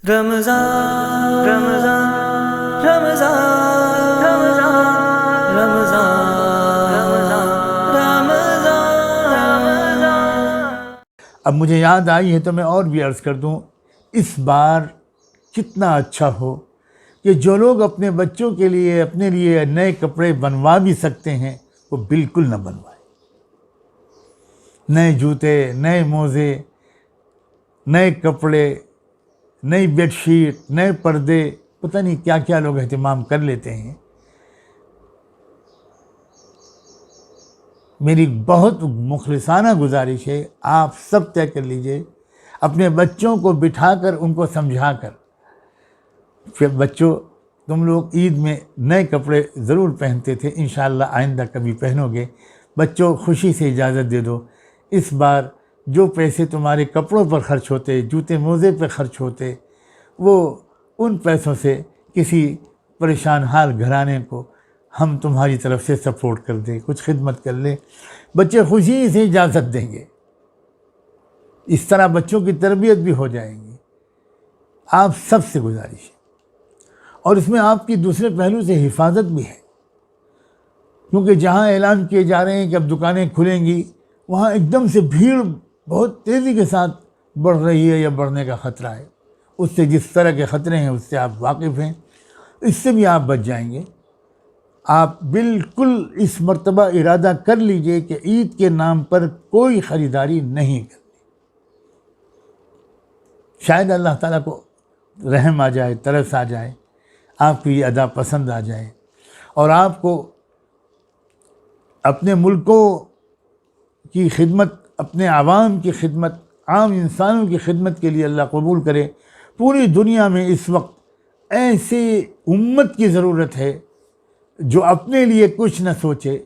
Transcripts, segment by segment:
رمضان رمضان رمضان رمضان رمضان رمضان۔ اب مجھے یاد آئی ہے تو میں اور بھی عرض کر دوں، اس بار کتنا اچھا ہو کہ جو لوگ اپنے بچوں کے لیے اپنے لیے نئے کپڑے بنوا بھی سکتے ہیں وہ بالکل نہ بنوائیں۔ نئے جوتے، نئے موزے، نئے کپڑے، نئی بیڈ شیٹ، نئے پردے، پتہ نہیں کیا کیا لوگ اہتمام کر لیتے ہیں۔ میری بہت مخلصانہ گزارش ہے، آپ سب طے کر لیجئے، اپنے بچوں کو بٹھا کر ان کو سمجھا کر، پھر بچوں تم لوگ عید میں نئے کپڑے ضرور پہنتے تھے، انشاءاللہ آئندہ کبھی پہنو گے، بچوں خوشی سے اجازت دے دو، اس بار جو پیسے تمہارے کپڑوں پر خرچ ہوتے، جوتے موزے پہ خرچ ہوتے، وہ ان پیسوں سے کسی پریشان حال گھرانے کو ہم تمہاری طرف سے سپورٹ کر دیں، کچھ خدمت کر لیں، بچے خوشی سے اجازت دیں گے، اس طرح بچوں کی تربیت بھی ہو جائے گی۔ آپ سب سے گزارش ہے، اور اس میں آپ کی دوسرے پہلو سے حفاظت بھی ہے، کیونکہ جہاں اعلان کیے جا رہے ہیں کہ اب دکانیں کھلیں گی، وہاں ایک دم سے بھیڑ بہت تیزی کے ساتھ بڑھ رہی ہے یا بڑھنے کا خطرہ ہے، اس سے جس طرح کے خطرے ہیں اس سے آپ واقف ہیں، اس سے بھی آپ بچ جائیں گے۔ آپ بالکل اس مرتبہ ارادہ کر لیجئے کہ عید کے نام پر کوئی خریداری نہیں کرنی، شاید اللہ تعالیٰ کو رحم آ جائے، ترس آ جائے، آپ کی یہ ادا پسند آ جائے، اور آپ کو اپنے ملکوں کی خدمت، اپنے عوام کی خدمت، عام انسانوں کی خدمت کے لیے اللہ قبول کرے۔ پوری دنیا میں اس وقت ایسے امت کی ضرورت ہے جو اپنے لیے کچھ نہ سوچے،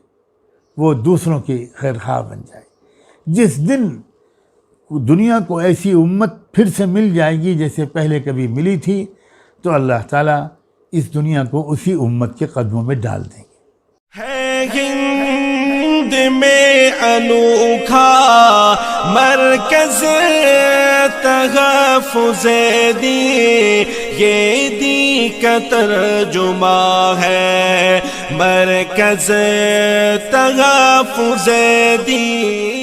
وہ دوسروں کی خیرخواہ بن جائے۔ جس دن دنیا کو ایسی امت پھر سے مل جائے گی جیسے پہلے کبھی ملی تھی، تو اللہ تعالیٰ اس دنیا کو اسی امت کے قدموں میں ڈال دیں گے۔ ہے ہند میں انوکھا مرکز تحفظ دین، یہ دین کا ترجمہ ہے مرکز تحفظ دین۔